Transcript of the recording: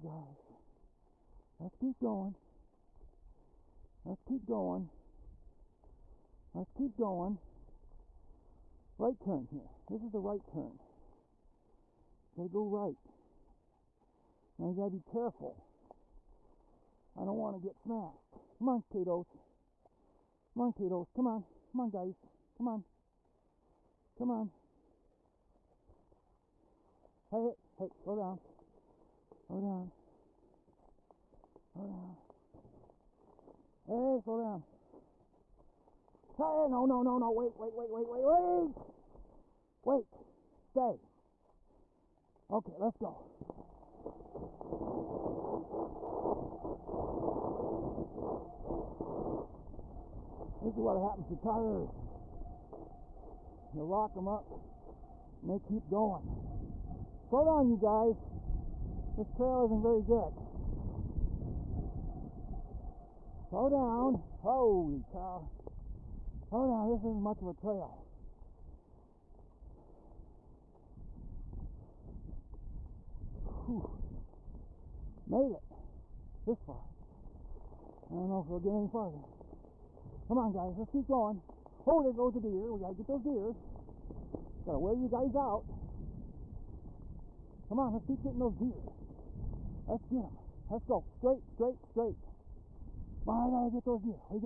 guys. Let's keep going. Let's keep going. Let's keep going. Right turn here. This is the right turn. Gotta go right. Now you gotta be careful. I don't want to get smashed. Come on, Catos. Come on, Catos. Come on. Come on, guys. Come on. Come on. Hey, hey, slow down. Slow down. Slow down. Hey, slow down. Hey, no, no, no, no. Wait. Wait. Stay. Okay, let's go. This is what happens to tires. You lock them up and they keep going. Slow down, you guys. This trail isn't very good. Slow down. Holy cow. Slow down. This isn't much of a trail. Whew. Made it. This far. I don't know if we'll get any farther. Come on, guys. Let's keep going. Oh, there goes the deer. We gotta get those deer. Gotta wear you guys out. Come on, let's keep getting those deer. Let's get them. Let's go. Straight. Come on, I gotta get those deer.